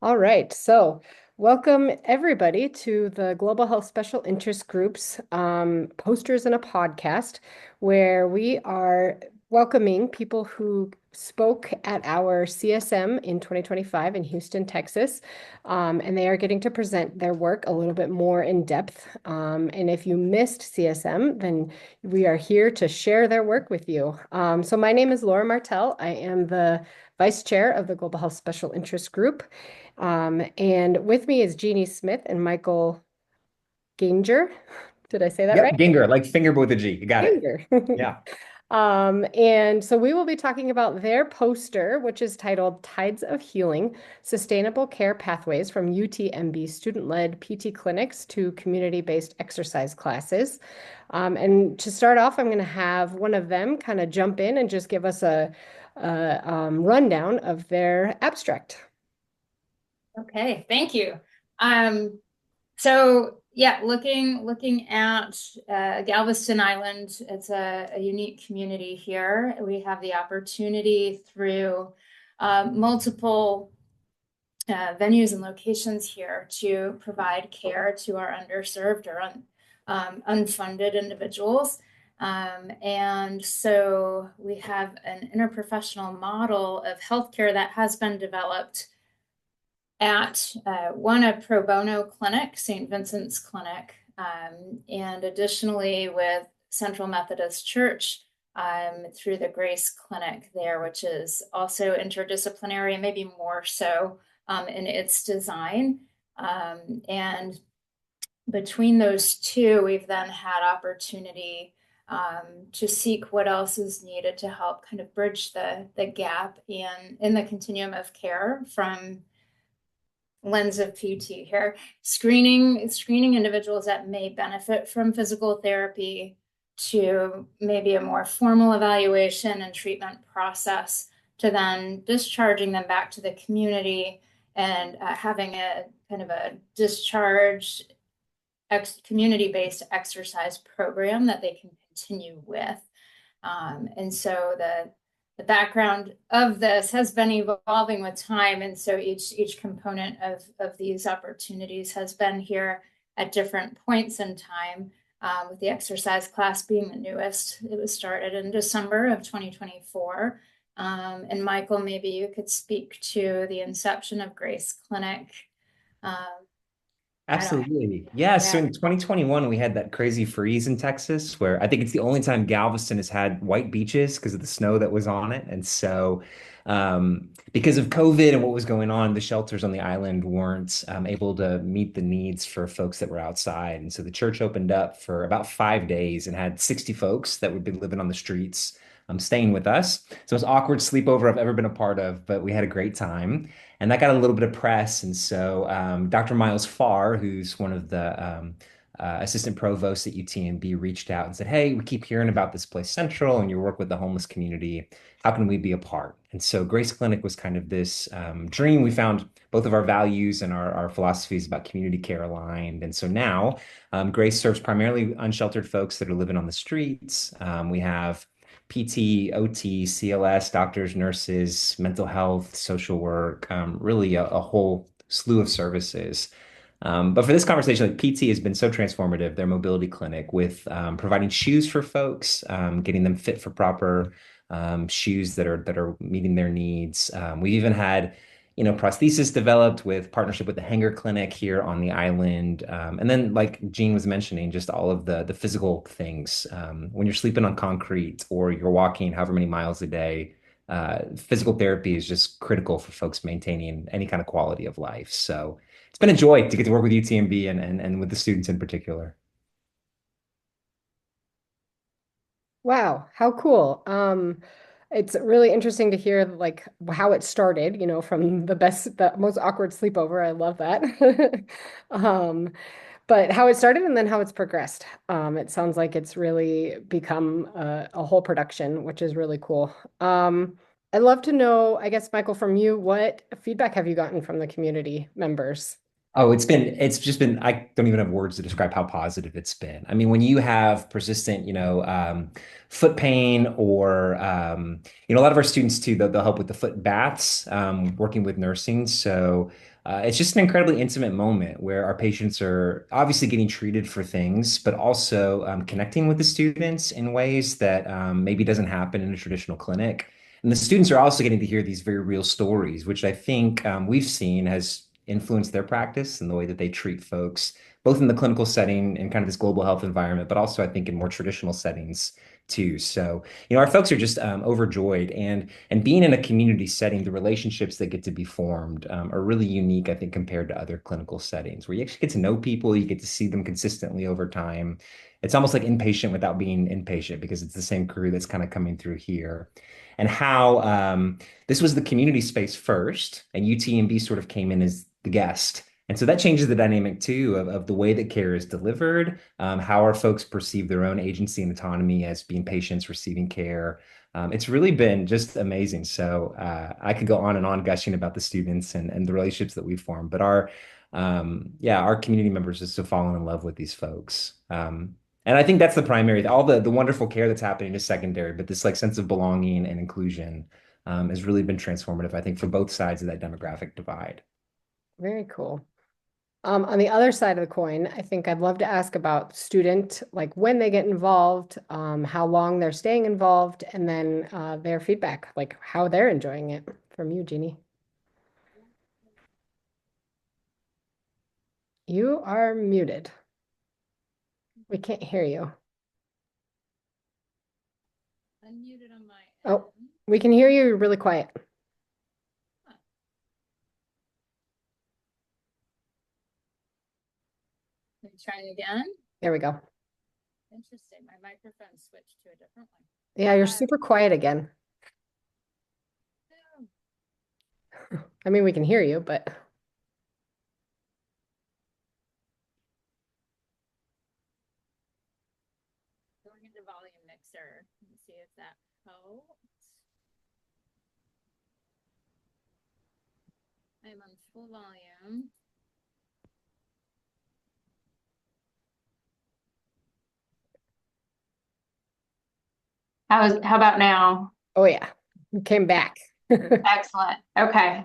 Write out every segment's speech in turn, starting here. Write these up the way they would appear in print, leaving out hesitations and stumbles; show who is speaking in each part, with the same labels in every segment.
Speaker 1: All right, so welcome everybody to the Global Health Special Interest Group's Posters in a Podcast, where we are welcoming people who spoke at our CSM in 2025 in Houston, Texas, and they are getting to present their work a little bit more in depth. And if you missed CSM, then we are here to share their work with you. So my name is Laura Martel. I am the Vice Chair of the Global Health Special Interest Group. And with me is Jeanne Smith and Michael Gienger. Did I say that
Speaker 2: Yep,
Speaker 1: right?
Speaker 2: Ginger, like finger with a G. You got it.
Speaker 1: Gienger.
Speaker 2: Yeah.
Speaker 1: And so we will be talking about their poster, which is titled Tides of Healing, Sustainable Care Pathways from UTMB Student-Led PT Clinics to Community-Based Exercise Classes. And to start off, I'm going to have one of them kind of jump in and just give us a rundown of their abstract.
Speaker 3: Okay, thank you. So yeah, looking at Galveston Island, it's a unique community here. We have the opportunity through multiple venues and locations here to provide care to our underserved or unfunded individuals. And so we have an interprofessional model of healthcare that has been developed at a pro bono clinic, St. Vincent's Clinic, and additionally with Central Methodist Church through the Grace Clinic there, which is also interdisciplinary, maybe more so in its design. And between those two, we've then had opportunity to seek what else is needed to help kind of bridge the gap in the continuum of care from lens of PT here, screening individuals that may benefit from physical therapy to maybe a more formal evaluation and treatment process to then discharging them back to the community and having a kind of a discharge community-based exercise program that they can continue with. And so the background of this has been evolving with time, and so each component of these opportunities has been here at different points in time, with the exercise class being the newest. It was started in December of 2024. And Michael, maybe you could speak to the inception of Grace Clinic.
Speaker 2: Absolutely. Yeah. So in 2021, we had that crazy freeze in Texas where I think it's the only time Galveston has had white beaches because of the snow that was on it. And so, because of COVID and what was going on, the shelters on the island weren't able to meet the needs for folks that were outside. And so the church opened up for about 5 days and had 60 folks that would be living on the streets, staying with us. So it was awkward sleepover I've ever been a part of, but we had a great time. And that got a little bit of press. And so Dr. Miles Farr, who's one of the assistant provosts at UTMB, reached out and said, "Hey, we keep hearing about this place Central and your work with the homeless community. How can we be a part?" And so Grace Clinic was kind of this dream. We found both of our values and our philosophies about community care aligned. And so now Grace serves primarily unsheltered folks that are living on the streets. We have PT, OT, CLS, doctors, nurses, mental health, social work, really a whole slew of services. But for this conversation, like PT has been so transformative, their mobility clinic with providing shoes for folks, getting them fit for proper shoes that are meeting their needs. We've even had prosthesis developed with partnership with the Hanger Clinic here on the island. And then, like Jeanne was mentioning, just all of the physical things. When you're sleeping on concrete or you're walking however many miles a day, physical therapy is just critical for folks maintaining any kind of quality of life. So it's been a joy to get to work with UTMB and with the students in particular.
Speaker 1: Wow, how cool. It's really interesting to hear like how it started, from the most awkward sleepover. I love that. Um, but how it started and then how it's progressed. It sounds like it's really become a whole production, which is really cool. I'd love to know, I guess, Michael, from you, what feedback have you gotten from the community members?
Speaker 2: Oh, it's just been, I don't even have words to describe how positive it's been. I mean, when you have persistent, foot pain or, a lot of our students too, they'll help with the foot baths, working with nursing. So, it's just an incredibly intimate moment where our patients are obviously getting treated for things, but also connecting with the students in ways that maybe doesn't happen in a traditional clinic. And the students are also getting to hear these very real stories, which I think we've seen has influenced their practice and the way that they treat folks, both in the clinical setting and kind of this global health environment, but also I think in more traditional settings too. So, our folks are just overjoyed, and being in a community setting, the relationships that get to be formed are really unique, I think, compared to other clinical settings where you actually get to know people, you get to see them consistently over time. It's almost like inpatient without being inpatient because it's the same crew that's kind of coming through here. And how this was the community space first, and UTMB sort of came in as the guest. And so that changes the dynamic too of the way that care is delivered, how our folks perceive their own agency and autonomy as being patients receiving care. It's really been just amazing. So I could go on and on gushing about the students and the relationships that we've formed, but our community members just have fallen in love with these folks. And I think that's the primary, all the wonderful care that's happening is secondary, but this like sense of belonging and inclusion has really been transformative, I think, for both sides of that demographic divide.
Speaker 1: Very cool. On the other side of the coin, I think I'd love to ask about student, like when they get involved, how long they're staying involved, and then their feedback, like how they're enjoying it from you, Jeannie. You are muted. We can't hear you.
Speaker 3: Unmuted on my
Speaker 1: Oh,
Speaker 3: end.
Speaker 1: we can hear you. You're really quiet.
Speaker 3: Let me try again.
Speaker 1: There we go.
Speaker 3: Interesting. My microphone switched to a different one.
Speaker 1: Yeah, you're super quiet again. I mean, we can hear you, but
Speaker 3: Going into volume mixer. Let me see if that helps. I am on full volume. How about now?
Speaker 1: oh yeah, you came back.
Speaker 3: Excellent. Okay.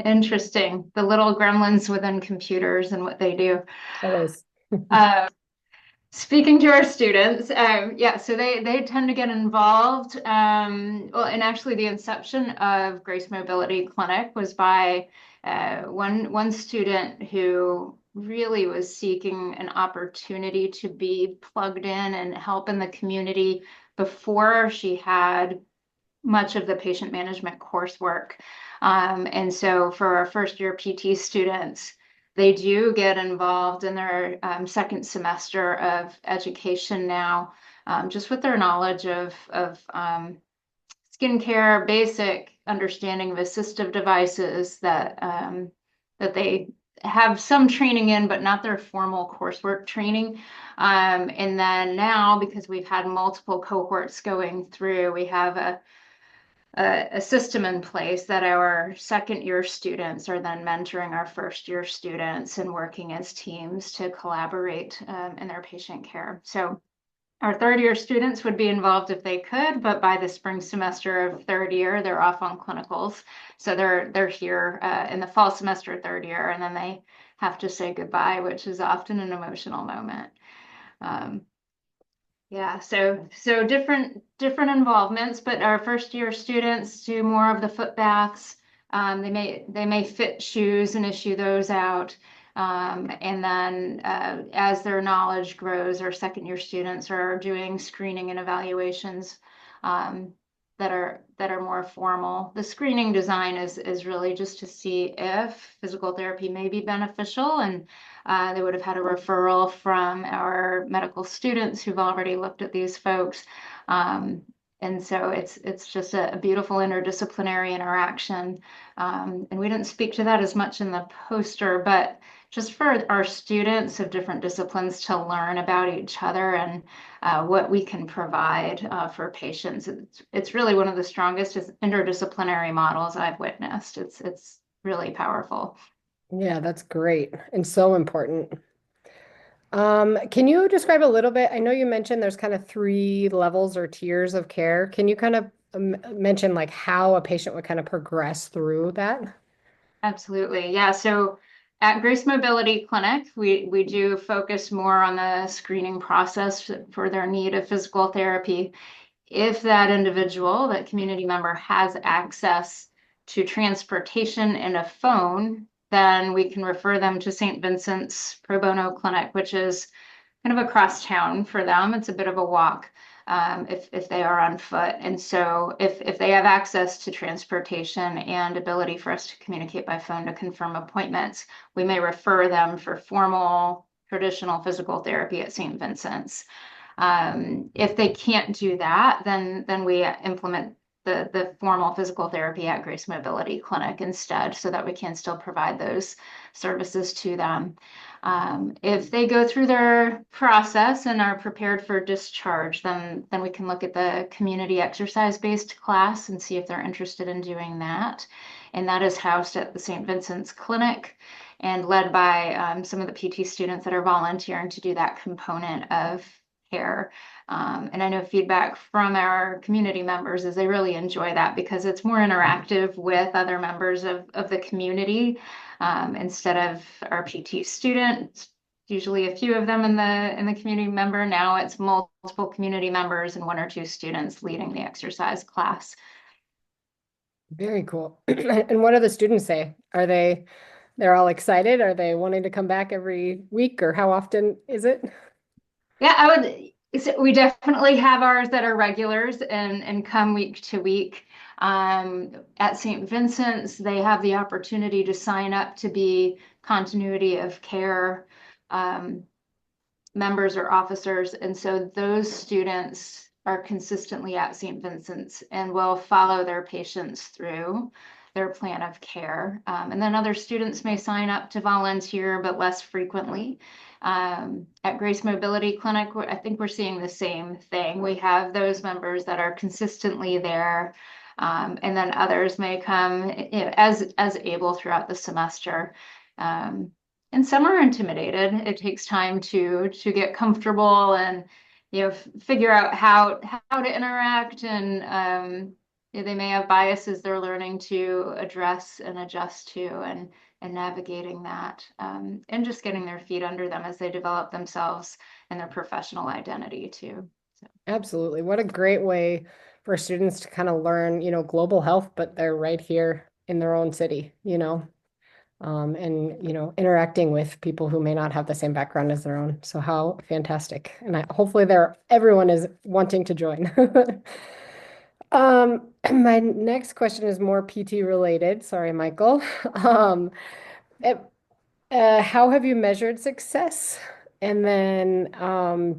Speaker 3: Interesting. The little gremlins within computers and what they do.
Speaker 1: Always.
Speaker 3: Speaking to our students, so they tend to get involved. Well, and actually, the inception of Grace Mobility Clinic was by one student who really was seeking an opportunity to be plugged in and help in the community before she had much of the patient management coursework. And so for our first year PT students, they do get involved in their second semester of education now, just with their knowledge of skincare, basic understanding of assistive devices that they have some training in, but not their formal coursework training. And then now, because we've had multiple cohorts going through, we have a system in place that our second year students are then mentoring our first year students and working as teams to collaborate in their patient care. So our third year students would be involved if they could, but by the spring semester of third year, they're off on clinicals. So they're here in the fall semester third year, and then they have to say goodbye, which is often an emotional moment. Yeah, so different involvements, but our first year students do more of the foot baths. They may fit shoes and issue those out. And then as their knowledge grows, our second year students are doing screening and evaluations that are more formal. The screening design is really just to see if physical therapy may be beneficial, and they would have had a referral from our medical students who've already looked at these folks. And so it's just a beautiful interdisciplinary interaction. And we didn't speak to that as much in the poster, but just for our students of different disciplines to learn about each other and what we can provide for patients. It's really one of the strongest interdisciplinary models I've witnessed. It's really powerful.
Speaker 1: Yeah, that's great and so important. Can you describe a little bit? I know you mentioned there's kind of three levels or tiers of care. Can you kind of mention like how a patient would kind of progress through that?
Speaker 3: Absolutely. Yeah. So at Grace Mobility Clinic, we do focus more on the screening process for their need of physical therapy. If that individual, that community member, has access to transportation and a phone, then we can refer them to St. Vincent's Pro Bono Clinic, which is kind of across town for them. It's a bit of a walk if they are on foot. And so if they have access to transportation and ability for us to communicate by phone to confirm appointments, we may refer them for formal traditional physical therapy at St. Vincent's. If they can't do that, then we implement the formal physical therapy at Grace Mobility Clinic instead, so that we can still provide those services to them. If they go through their process and are prepared for discharge, then we can look at the community exercise-based class and see if they're interested in doing that. And that is housed at the St. Vincent's Clinic and led by some of the PT students that are volunteering to do that component of care. And I know feedback from our community members is they really enjoy that because it's more interactive with other members of the community instead of our PT students. Usually a few of them in the community member. Now it's multiple community members and one or two students leading the exercise class.
Speaker 1: Very cool. And what do the students say? They're all excited? Are they wanting to come back every week, or how often is it?
Speaker 3: Yeah, we definitely have ours that are regulars and come week to week. At St. Vincent's, they have the opportunity to sign up to be continuity of care members or officers. And so those students are consistently at St. Vincent's and will follow their patients through their plan of care. And then other students may sign up to volunteer, but less frequently. At Grace Mobility Clinic, I think we're seeing the same thing. We have those members that are consistently there, and then others may come, as able throughout the semester. And some are intimidated. It takes time to get comfortable and figure out how to interact, and they may have biases they're learning to address and adjust to, and navigating that, and just getting their feet under them as they develop themselves and their professional identity too. So.
Speaker 1: Absolutely. What a great way for students to kind of learn, global health, but they're right here in their own city, and, interacting with people who may not have the same background as their own. So how fantastic. And hopefully everyone is wanting to join. My next question is more PT related. Sorry, Michael. How have you measured success? And then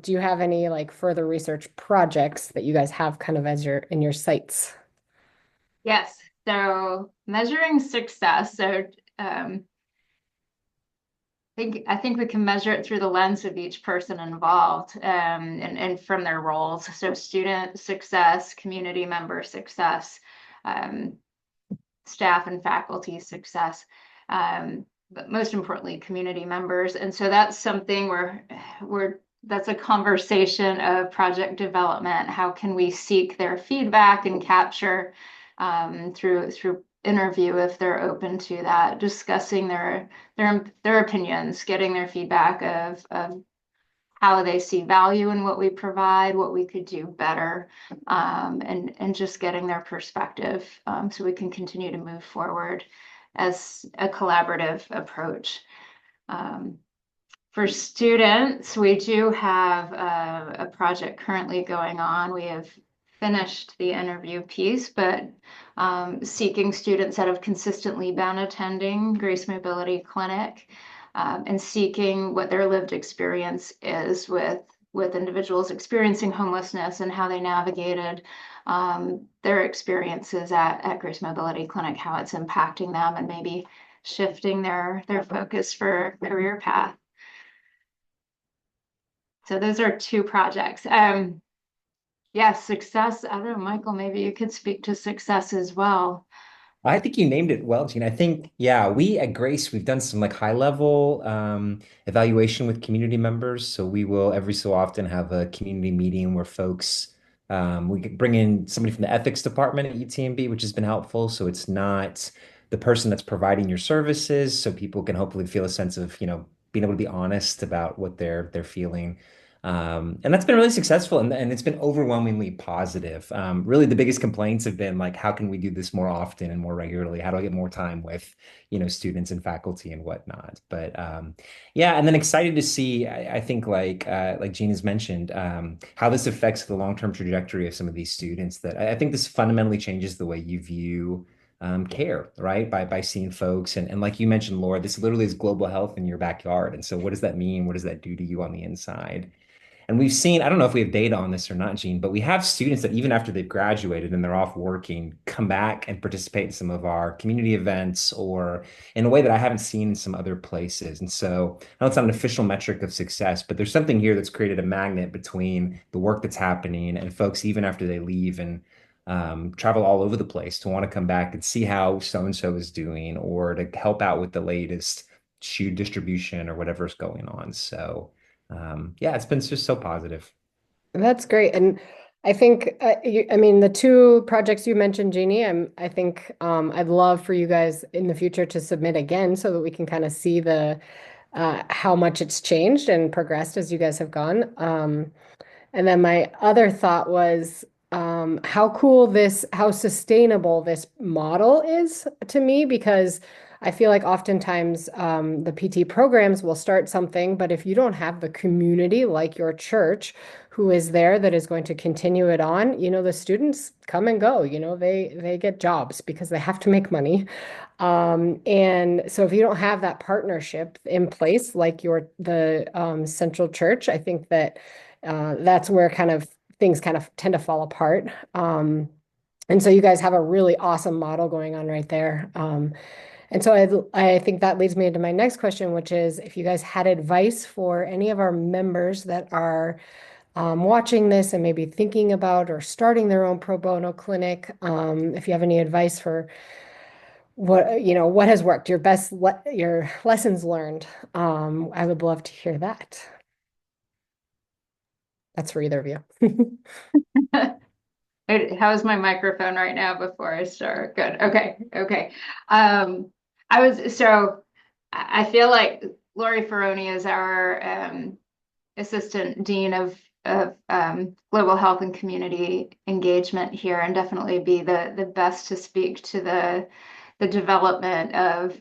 Speaker 1: do you have any further research projects that you guys have kind of as in your sights?
Speaker 3: Yes. So measuring success. So I think we can measure it through the lens of each person involved, and from their roles. So student success, community member success, staff and faculty success, but most importantly, community members. And so that's something that's a conversation of project development. How can we seek their feedback and capture through interview, if they're open to that, discussing their opinions, getting their feedback of how they see value in what we provide, what we could do better, and just getting their perspective, so we can continue to move forward as a collaborative approach. For students, we do have a project currently going on. We have finished the interview piece, but seeking students that have consistently been attending Grace Mobility Clinic, and seeking what their lived experience is with individuals experiencing homelessness and how they navigated their experiences at Grace Mobility Clinic, how it's impacting them, and maybe shifting their focus for career path. So those are two projects. Yes, success. I don't know, Michael, maybe you could speak to success as well.
Speaker 2: I think you named it well, Jeanne. I think, yeah, we at Grace, we've done some high level evaluation with community members. So we will every so often have a community meeting where folks, we could bring in somebody from the ethics department at UTMB, which has been helpful. So it's not the person that's providing your services, so people can hopefully feel a sense of, being able to be honest about what they're feeling. And that's been really successful, and it's been overwhelmingly positive. Really, the biggest complaints have been like, how can we do this more often and more regularly? How do I get more time with, students and faculty and whatnot? But yeah, and then excited to see, I think like Jeanne has mentioned, how this affects the long-term trajectory of some of these students. That I think this fundamentally changes the way you view care, right? By seeing folks. And like you mentioned, Laura, this literally is global health in your backyard. And so what does that mean? What does that do to you on the inside? And we've seen, I don't know if we have data on this or not, Jeanne, but we have students that even after they've graduated and they're off working, come back and participate in some of our community events or in a way that I haven't seen in some other places. And so I know it's not an official metric of success, but there's something here that's created a magnet between the work that's happening and folks, even after they leave and travel all over the place, to want to come back and see how so-and-so is doing or to help out with the latest shoe distribution or whatever's going on. So yeah, it's been just so positive.
Speaker 1: That's great. And I think, I mean, the two projects you mentioned, Jeannie, I think I'd love for you guys in the future to submit again so that we can kind of see how much it's changed and progressed as you guys have gone. And then my other thought was how sustainable this model is to me, because I feel like oftentimes the PT programs will start something, but if you don't have the community like your church who is there that is going to continue it on, the students come and go, they get jobs because they have to make money. And so if you don't have that partnership in place, like the Central Church, I think that's where things kind of tend to fall apart. And so you guys have a really awesome model going on right there. And so I think that leads me into my next question, which is if you guys had advice for any of our members that are watching this and maybe thinking about or starting their own pro bono clinic, if you have any advice for what has worked, your lessons learned, I would love to hear that. That's for either of you.
Speaker 3: How's my microphone right now before I start? Good. Okay. I feel like Lori Ferroni is our assistant dean of global health and community engagement here, and definitely be the best to speak to the development of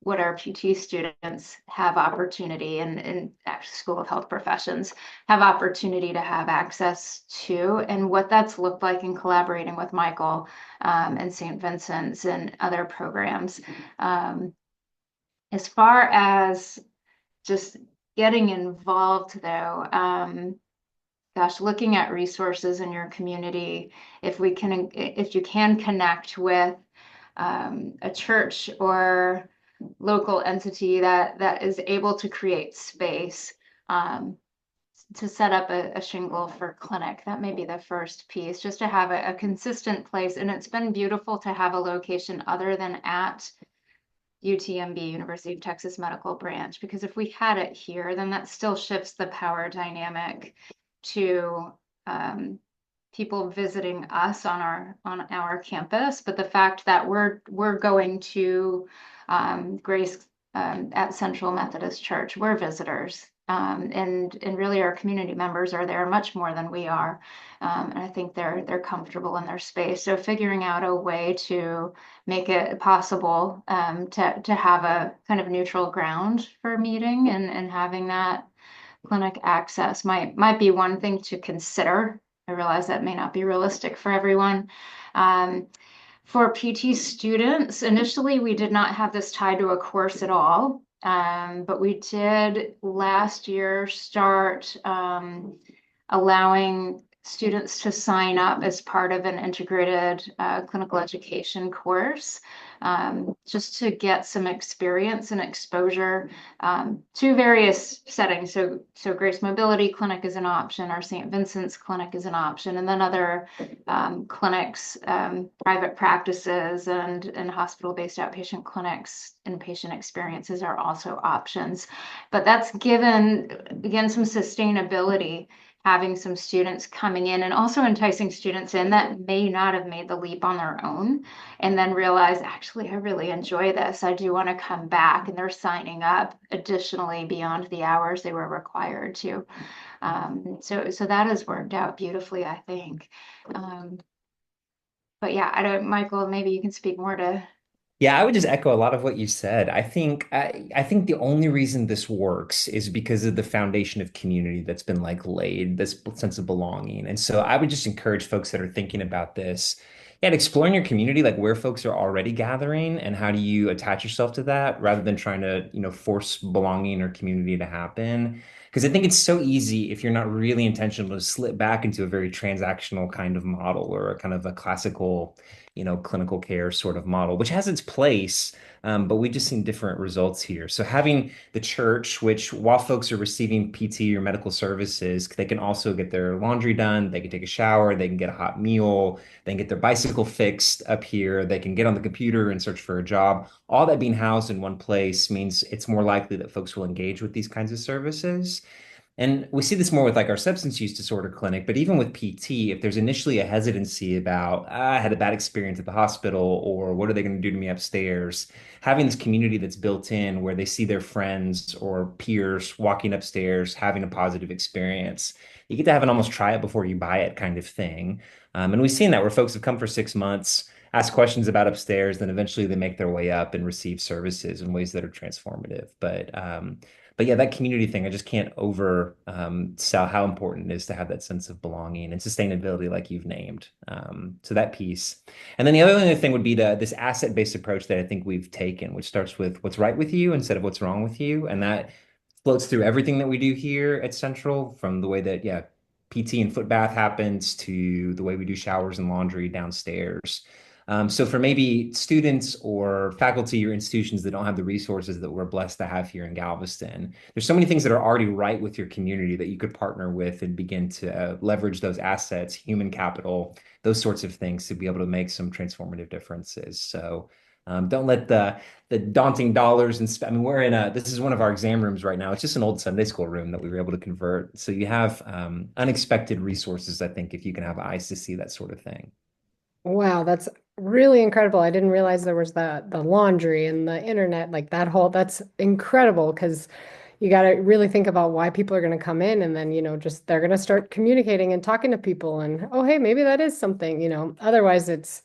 Speaker 3: what our PT students have opportunity and School of Health Professions have opportunity to have access to, and what that's looked like in collaborating with Michael and St. Vincent's and other programs. As far as just getting involved though, looking at resources in your community, if you can connect with a church or local entity that is able to create space to set up a shingle for clinic. That may be the first piece, just to have a consistent place. And it's been beautiful to have a location other than at UTMB, University of Texas Medical Branch, because if we had it here, then that still shifts the power dynamic to people visiting us on our campus. But the fact that we're going to Grace at Central Methodist Church, we're visitors, and really our community members are there much more than we are, and I think they're comfortable in their space. So figuring out a way to make it possible to have a kind of neutral ground for meeting and having that clinic access might be one thing to consider. I realize that may not be realistic for everyone. For PT students, initially we did not have this tied to a course at all, but we did last year start allowing students to sign up as part of an integrated clinical education course, just to get some experience and exposure to various settings. So Grace Mobility Clinic is an option, our St. Vincent's Clinic is an option, and then other clinics, private practices and hospital-based outpatient clinics, inpatient experiences are also options. But that's given, again, some sustainability. having some students coming in and also enticing students in that may not have made the leap on their own and then realize, actually, I really enjoy this. I do want to come back, and they're signing up additionally beyond the hours they were required to. So that has worked out beautifully, I think. But yeah, Michael, maybe you can speak more to.
Speaker 2: Yeah, I would just echo a lot of what you said. I think the only reason this works is because of the foundation of community that's been like laid, this sense of belonging. And so I would just encourage folks that are thinking about this, yeah, exploring your community, like where folks are already gathering and how do you attach yourself to that rather than trying to, force belonging or community to happen. Because I think it's so easy if you're not really intentional to slip back into a very transactional kind of model or a kind of a classical clinical care sort of model, which has its place, but we've just seen different results here. So having the church, which while folks are receiving PT or medical services, they can also get their laundry done, they can take a shower, they can get a hot meal, they can get their bicycle fixed up here, they can get on the computer and search for a job. All that being housed in one place means it's more likely that folks will engage with these kinds of services. And we see this more with like our substance use disorder clinic, but even with PT, if there's initially a hesitancy about, I had a bad experience at the hospital, or what are they going to do to me upstairs? Having this community that's built in where they see their friends or peers walking upstairs, having a positive experience, you get to have an almost try it before you buy it kind of thing. And we've seen that where folks have come for 6 months, ask questions about upstairs, then eventually they make their way up and receive services in ways that are transformative. But yeah, that community thing, I just can't over sell how important it is to have that sense of belonging and sustainability, like you've named. So that piece. And then the other thing would be this asset-based approach that I think we've taken, which starts with what's right with you instead of what's wrong with you. And that floats through everything that we do here at Central, from the way that, yeah, PT and foot bath happens to the way we do showers and laundry downstairs. So for maybe students or faculty or institutions that don't have the resources that we're blessed to have here in Galveston, there's so many things that are already right with your community that you could partner with and begin to leverage those assets, human capital, those sorts of things to be able to make some transformative differences. So don't let the daunting dollars and I mean, we're in this is one of our exam rooms right now. It's just an old Sunday school room that we were able to convert. So you have unexpected resources, I think, if you can have eyes to see that sort of thing.
Speaker 1: Wow, that's really incredible. I didn't realize there was the laundry and the internet, like that whole, that's incredible because you got to really think about why people are going to come in and then, just they're going to start communicating and talking to people and, oh, hey, maybe that is something, Otherwise it's,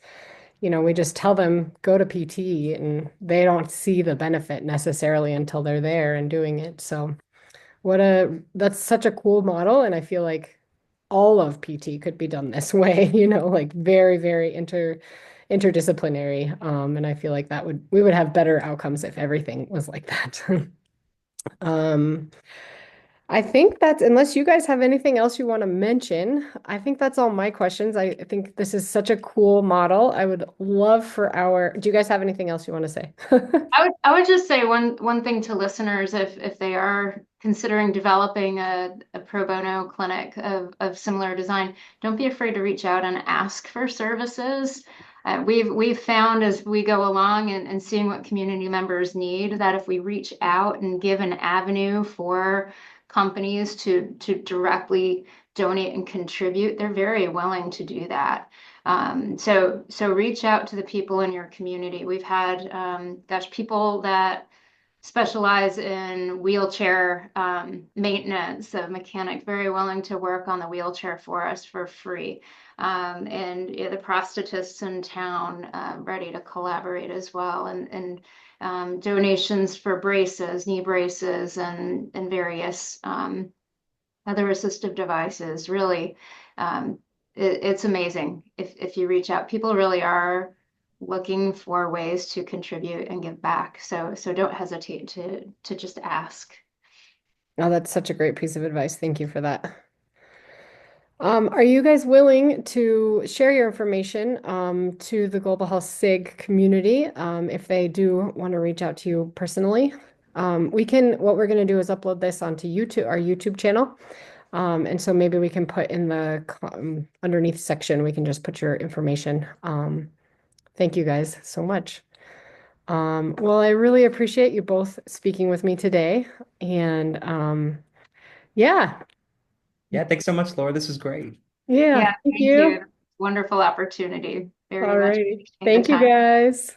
Speaker 1: we just tell them go to PT and they don't see the benefit necessarily until they're there and doing it. So that's such a cool model. And I feel like all of PT could be done this way, like very, very interdisciplinary. And I feel like we would have better outcomes if everything was like that. Um, I think unless you guys have anything else you want to mention, I think that's all my questions. I think this is such a cool model. I would love do you guys have anything else you want to say?
Speaker 3: I would just say one thing to listeners if they are considering developing a pro bono clinic of similar design, don't be afraid to reach out and ask for services. We've found as we go along and seeing what community members need, that if we reach out and give an avenue for companies to directly donate and contribute, they're very willing to do that. So reach out to the people in your community. We've had people that specialize in wheelchair maintenance, a mechanic very willing to work on the wheelchair for us for free. And the prosthetists in town ready to collaborate as well. And donations for braces, knee braces, and various other assistive devices. Really, it's amazing if you reach out. People really are looking for ways to contribute and give back. So don't hesitate to just ask.
Speaker 1: Oh, that's such a great piece of advice. Thank you for that. Are you guys willing to share your information to the Global Health SIG community if they do want to reach out to you personally? What we're going to do is upload this onto YouTube, our YouTube channel. And so maybe we can put in the underneath section, we can just put your information. Thank you guys so much. Well, I really appreciate you both speaking with me today. And yeah.
Speaker 2: Yeah, thanks so much, Laura. This was great.
Speaker 1: Yeah,
Speaker 3: Yeah,
Speaker 1: thank
Speaker 3: thank
Speaker 1: you.
Speaker 3: you. Wonderful opportunity. Very
Speaker 1: All
Speaker 3: much
Speaker 1: right.
Speaker 3: appreciate the
Speaker 1: Thank you,
Speaker 3: time.
Speaker 1: guys.